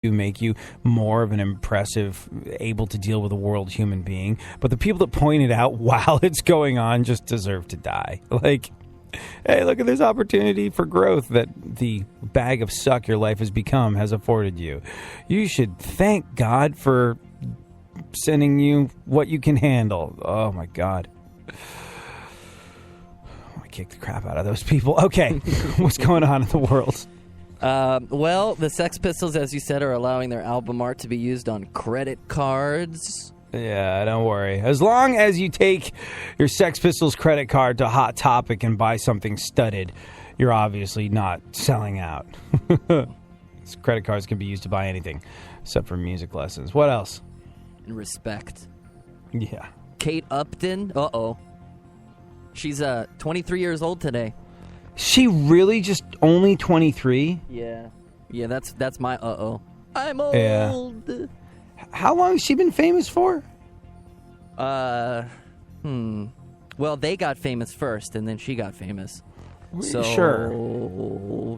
make you more of an impressive, able to deal with the world human being. But the people that point it out while it's going on just deserve to die. Like, hey, look at this opportunity for growth that the bag of suck your life has become has afforded you. You should thank God for sending you what you can handle. Oh, my God. I kicked the crap out of those people. Okay, what's going on in the world? Well, the Sex Pistols, as you said, are allowing their album art to be used on credit cards. Yeah, don't worry. As long as you take your Sex Pistols credit card to Hot Topic and buy something studded, you're obviously not selling out. Credit cards can be used to buy anything, except for music lessons. What else? And respect. Yeah. Kate Upton. Uh-oh. She's 23 years old today. She really just only 23? Yeah. Yeah, that's my uh-oh. I'm old. Yeah. How long has she been famous for? Well, they got famous first, and then she got famous. So, sure.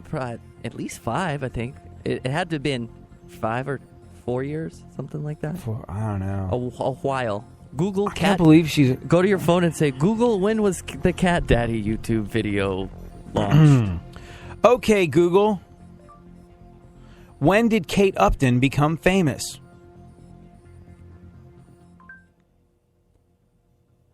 Probably at least 5, I think. It had to have been 5 or 4 years, something like that. I don't know. A while. Google cat. I can't believe she's... Go to your phone and say, Google, when was the Cat Daddy YouTube video launched? Okay, Google. When did Kate Upton become famous?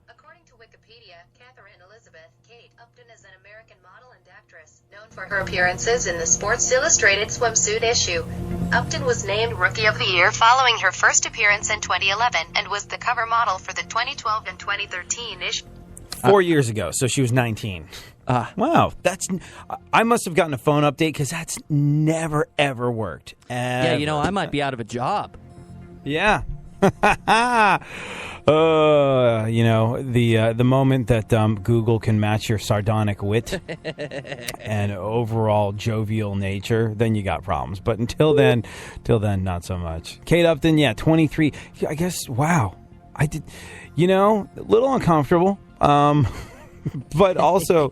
According to Wikipedia, Catherine Elizabeth Kate Upton is an American model and actress, known for her appearances in the Sports Illustrated swimsuit issue. Upton was named Rookie of the Year following her first appearance in 2011 and was the cover model for the 2012 and 2013 issue. 4 years ago, so she was 19. Wow, I must have gotten a phone update because that's never, ever worked. Yeah, I might be out of a job. Yeah. The moment that Google can match your sardonic wit and overall jovial nature, then you got problems. But until then, not so much. Kate Upton, 23. I guess, wow. I did, a little uncomfortable. But also,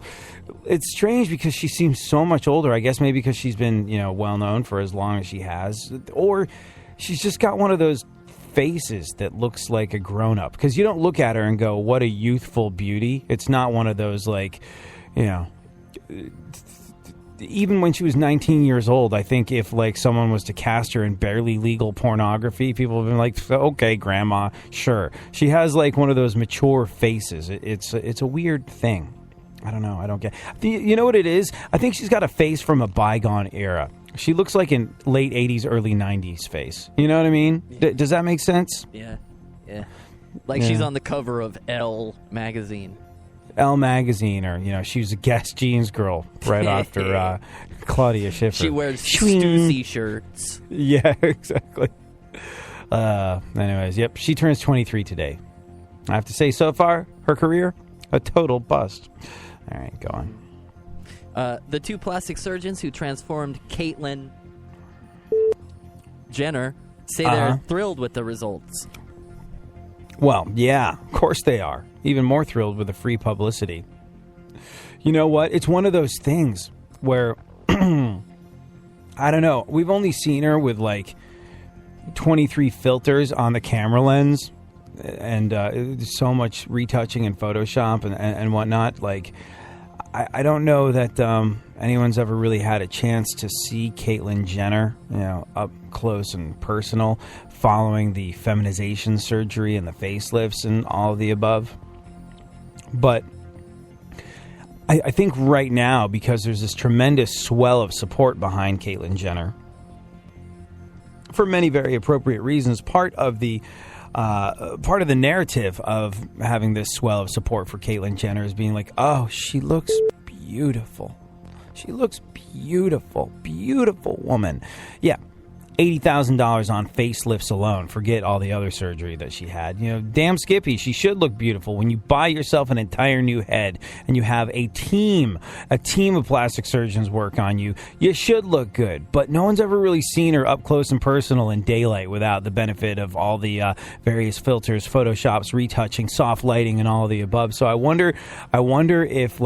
it's strange because she seems so much older. I guess maybe because she's been, well known for as long as she has. Or she's just got one of those faces that looks like a grown-up. Because you don't look at her and go, what a youthful beauty. It's not one of those, even when she was 19 years old, I think if someone was to cast her in barely legal pornography, people have been like, okay, grandma, sure. She has one of those mature faces. It's a weird thing. I don't know. I don't get. You know what it is? I think she's got a face from a bygone era. She looks like in late 80s, early 90s face. You know what I mean? Does that make sense? Yeah. She's on the cover of Elle magazine. Elle magazine, or she was a Guess jeans girl right after Claudia Schiffer. She wears Stussy shirts. Yeah, exactly. Anyways, yep, she turns 23 today. I have to say, so far, her career, a total bust. All right, go on. The 2 plastic surgeons who transformed Caitlyn Jenner say they're thrilled with the results. Well, yeah, of course they are. Even more thrilled with the free publicity. You know what? It's one of those things where, I don't know, we've only seen her with 23 filters on the camera lens and so much retouching in Photoshop and whatnot. I don't know that anyone's ever really had a chance to see Caitlyn Jenner, up close and personal, following the feminization surgery and the facelifts and all of the above. But I think right now, because there's this tremendous swell of support behind Caitlyn Jenner, for many very appropriate reasons, part of the narrative of having this swell of support for Caitlyn Jenner is being like, oh, she looks beautiful. She looks beautiful. Beautiful woman. Yeah. $80,000 on facelifts alone. Forget all the other surgery that she had. Damn Skippy, she should look beautiful. When you buy yourself an entire new head and you have a team of plastic surgeons work on you, you should look good. But no one's ever really seen her up close and personal in daylight without the benefit of all the various filters, Photoshops, retouching, soft lighting, and all of the above. So I wonder if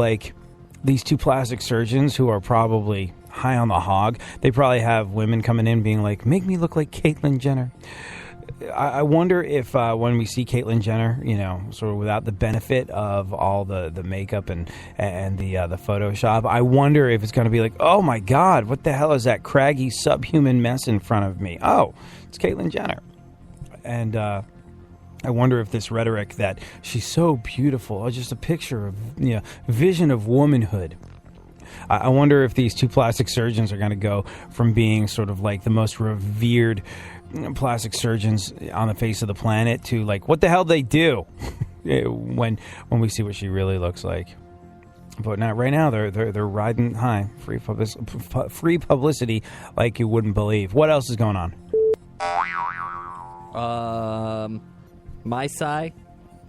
these 2 plastic surgeons who are probably high on the hog. They probably have women coming in being like, make me look like Caitlyn Jenner. I wonder if when we see Caitlyn Jenner, sort of without the benefit of all the makeup and the Photoshop, I wonder if it's going to be like, oh my God, what the hell is that craggy subhuman mess in front of me? Oh, it's Caitlyn Jenner. And I wonder if this rhetoric that she's so beautiful, just a picture of, vision of womanhood. I wonder if these two plastic surgeons are going to go from being sort of like the most revered plastic surgeons on the face of the planet to like, what the hell they do when we see what she really looks like. But not right now. They're riding high, free publicity like you wouldn't believe. What else is going on? Mai Sai.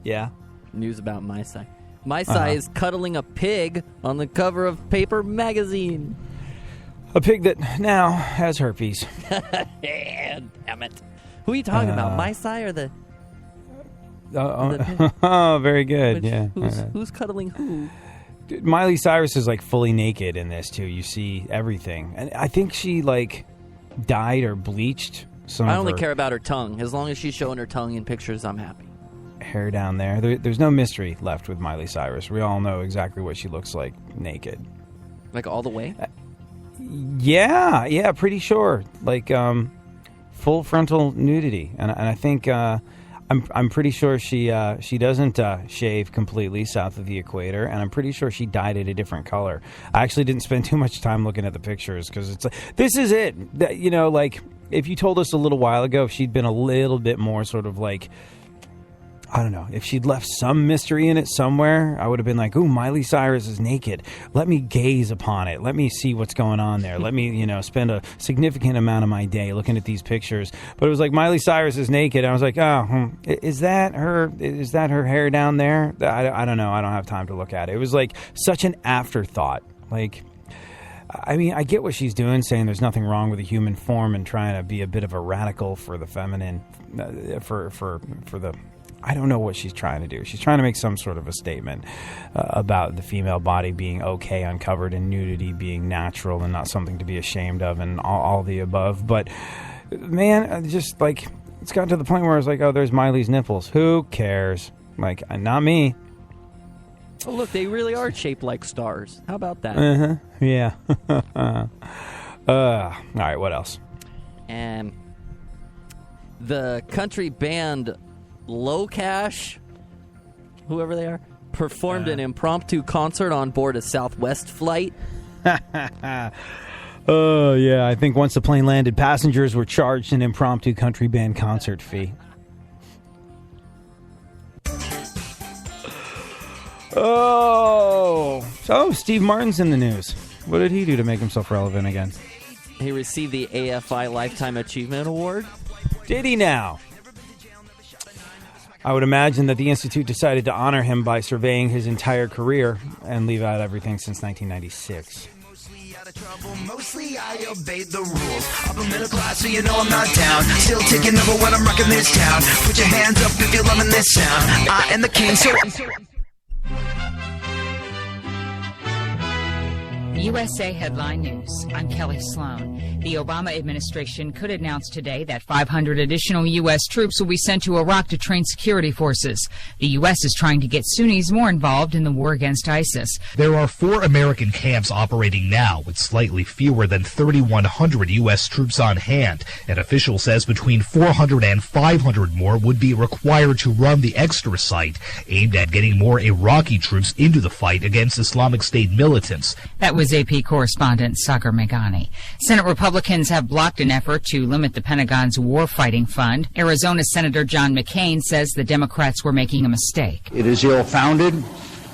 Yeah. News about Mai Sai. Mai Sai is cuddling a pig on the cover of Paper magazine. A pig that now has herpes. Damn it. Who are you talking about? Mai Sai or the oh, very good. Yeah. Who's cuddling who? Dude, Miley Cyrus is like fully naked in this too. You see everything. And I think she like dyed or bleached some I only care about her tongue. As long as she's showing her tongue in pictures, I'm happy. Hair down there. There's no mystery left with Miley Cyrus. We all know exactly what she looks like naked. Like all the way? Yeah, pretty sure. Like full frontal nudity, and I think I'm pretty sure she doesn't shave completely south of the equator, and I'm pretty sure she dyed it a different color. I actually didn't spend too much time looking at the pictures because it's like, this is it. Like if you told us a little while ago if she'd been a little bit more sort of like, I don't know, if she'd left some mystery in it somewhere, I would have been like, ooh, Miley Cyrus is naked. Let me gaze upon it. Let me see what's going on there. Let me, spend a significant amount of my day looking at these pictures. But it was like, Miley Cyrus is naked. I was like, oh, is that her? Is that her hair down there? I don't know. I don't have time to look at it. It was like such an afterthought. Like, I mean, I get what she's doing, saying there's nothing wrong with the human form and trying to be a bit of a radical for the feminine, for the... I don't know what she's trying to do. She's trying to make some sort of a statement about the female body being okay uncovered and nudity being natural and not something to be ashamed of and all the above. But, man, just like, it's gotten to the point where I was like, oh, there's Miley's nipples. Who cares? Like, not me. Oh, look, they really are shaped like stars. How about that? Uh-huh. Yeah. All right, what else? The country band Low Cash, whoever they are, performed an impromptu concert on board a Southwest flight. Oh, yeah. I think once the plane landed, passengers were charged an impromptu country band concert fee. Oh, Steve Martin's in the news. What did he do to make himself relevant again? He received the AFI Lifetime Achievement Award. Did he now? I would imagine that the Institute decided to honor him by surveying his entire career and leave out everything since 1996. Mostly I obeyed the rules. Upper middle class, so you know I'm not down. Still taking over when I'm rocking this town. Put your hands up if you're loving this sound. I am the king, so... USA Headline News. I'm Kelly Sloan. The Obama administration could announce today that 500 additional U.S. troops will be sent to Iraq to train security forces. The U.S. is trying to get Sunnis more involved in the war against ISIS. There are 4 American camps operating now with slightly fewer than 3,100 U.S. troops on hand. An official says between 400 and 500 more would be required to run the extra site aimed at getting more Iraqi troops into the fight against Islamic State militants. That was AP correspondent Sagar Meghani. Senate Republicans have blocked an effort to limit the Pentagon's war-fighting fund. Arizona Senator John McCain says the Democrats were making a mistake. It is ill-founded,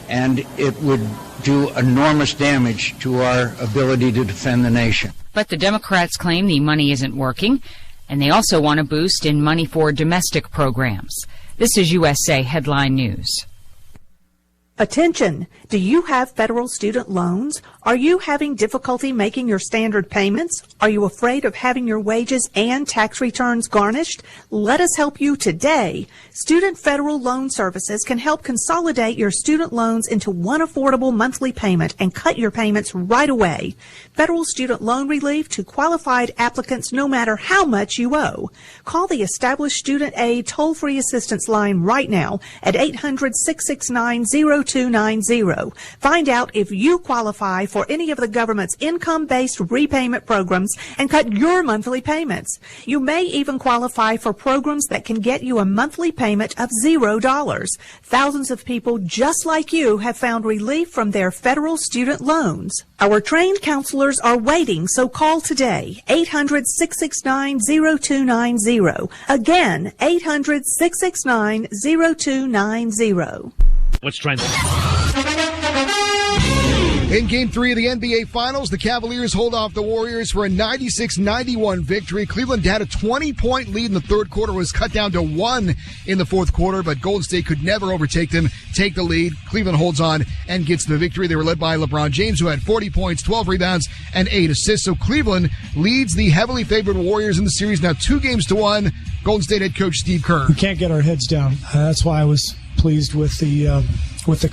and it would do enormous damage to our ability to defend the nation. But the Democrats claim the money isn't working, and they also want a boost in money for domestic programs. This is USA Headline News. Attention! Do you have federal student loans? Are you having difficulty making your standard payments? Are you afraid of having your wages and tax returns garnished? Let us help you today. Student Federal Loan Services can help consolidate your student loans into one affordable monthly payment and cut your payments right away. Federal student loan relief to qualified applicants no matter how much you owe. Call the Established Student Aid toll-free assistance line right now at 800-669-0290. Find out if you qualify for any of the government's income-based repayment programs and cut your monthly payments. You may even qualify for programs that can get you a monthly payment of $0. Thousands of people just like you have found relief from their federal student loans. Our trained counselors are waiting, so call today, 800-669-0290. Again, 800-669-0290. Let's try In Game 3 of the NBA Finals, the Cavaliers hold off the Warriors for a 96-91 victory. Cleveland had a 20-point lead in the third quarter, was cut down to 1 in the fourth quarter, but Golden State could never overtake them, take the lead. Cleveland holds on and gets the victory. They were led by LeBron James, who had 40 points, 12 rebounds, and 8 assists. So Cleveland leads the heavily favored Warriors in the series now 2-1. Golden State head coach Steve Kerr. We can't get our heads down. That's why I was pleased with the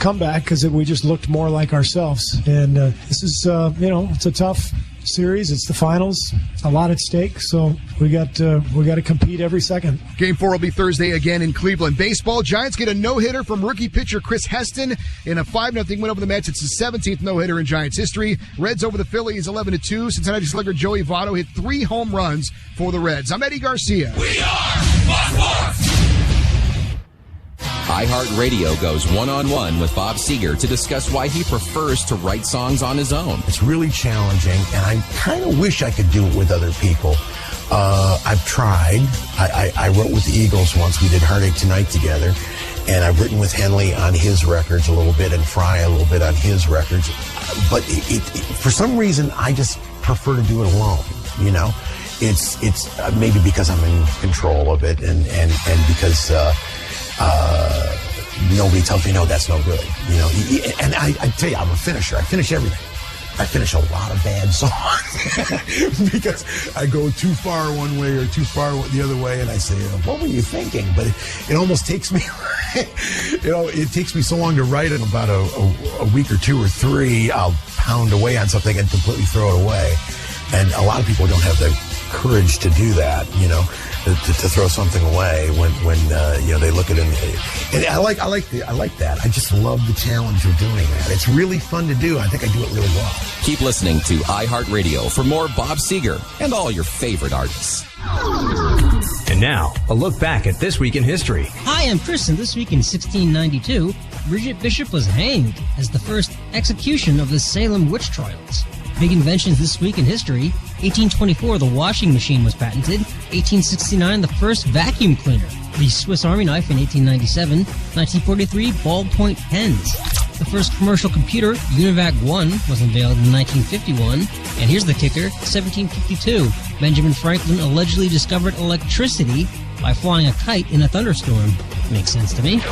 comeback, because we just looked more like ourselves. And this is, it's a tough series. It's the finals. A lot at stake. So we got to compete every second. Game 4 will be Thursday again in Cleveland. Baseball, Giants get a no-hitter from rookie pitcher Chris Heston in a 5-0 win over the Mets. It's the 17th no-hitter in Giants history. Reds over the Phillies 11-2. Cincinnati slugger Joey Votto hit 3 home runs for the Reds. I'm Eddie Garcia. We are Fox Sports. iHeartRadio goes one-on-one with Bob Seger to discuss why he prefers to write songs on his own. It's really challenging, and I kind of wish I could do it with other people. I've tried. I wrote with the Eagles once. We did Heartache Tonight together, and I've written with Henley on his records a little bit and Fry a little bit on his records. But for some reason, I just prefer to do it alone, you know? It's maybe because I'm in control of it and because nobody tells me, no, that's no good. You know, and I tell you, I'm a finisher. I finish everything. I finish a lot of bad songs because I go too far one way or too far the other way, and I say, what were you thinking? But it almost takes me, it takes me so long to write it. About a week or 2 or 3, I'll pound away on something and completely throw it away. And a lot of people don't have the courage to do that, you know, to throw something away when they look at it. And I like that. I just love the challenge of doing that. It's really fun to do. I think I do it really well. Keep listening to iHeartRadio for more Bob Seger and all your favorite artists. And now, a look back at This Week in History. Hi, I'm Chris, and this week in 1692, Bridget Bishop was hanged as the first execution of the Salem witch trials. Big inventions this week in history. 1824, the washing machine was patented. 1869, the first vacuum cleaner. The Swiss Army knife in 1897. 1943, ballpoint pens. The first commercial computer, UNIVAC 1, was unveiled in 1951. And here's the kicker, 1752, Benjamin Franklin allegedly discovered electricity by flying a kite in a thunderstorm. Makes sense to me.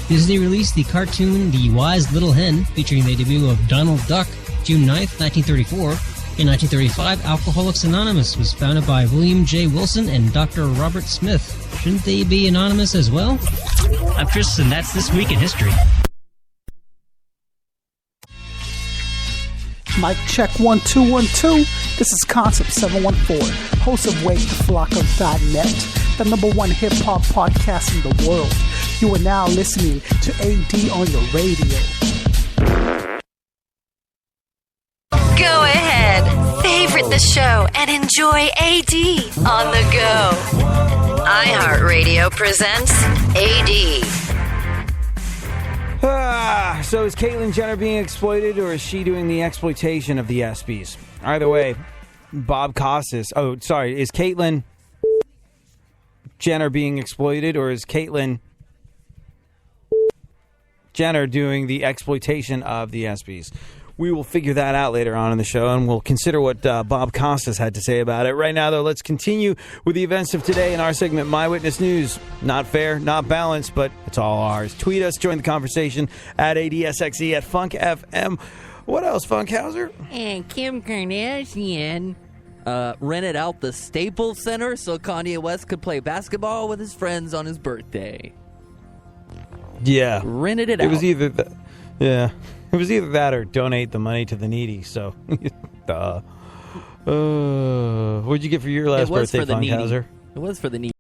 Disney released the cartoon The Wise Little Hen, featuring the debut of Donald Duck, June 9th, 1934. In 1935, Alcoholics Anonymous was founded by William J. Wilson and Dr. Robert Smith. Shouldn't they be anonymous as well? I'm Chris, and that's This Week in History. Mic check 1 2 1 2. This is Concept 714, host of WaveToFlocka.net, the #1 hip-hop podcast in the world. You are now listening to AD on your radio. Go ahead, favorite the show, and enjoy AD on the go. iHeartRadio presents AD. So is Caitlyn Jenner being exploited, or is she doing the exploitation of the ESPYs? Either way, Bob Costas. Oh, sorry. Is Caitlyn Jenner being exploited, or is Caitlyn Jenner doing the exploitation of the ESPYs? We will figure that out later on in the show, and we'll consider what Bob Costas had to say about it. Right now, though, let's continue with the events of today in our segment, My Witness News. Not fair, not balanced, but it's all ours. Tweet us, join the conversation at ADSXE at Funk FM. What else, Funkhauser? And Kim Kardashian rented out the Staples Center so Kanye West could play basketball with his friends on his birthday. Yeah. Rented it out. It was either it was either that or donate the money to the needy. So, what'd you get for your last birthday, Funkhauser? It was for the needy.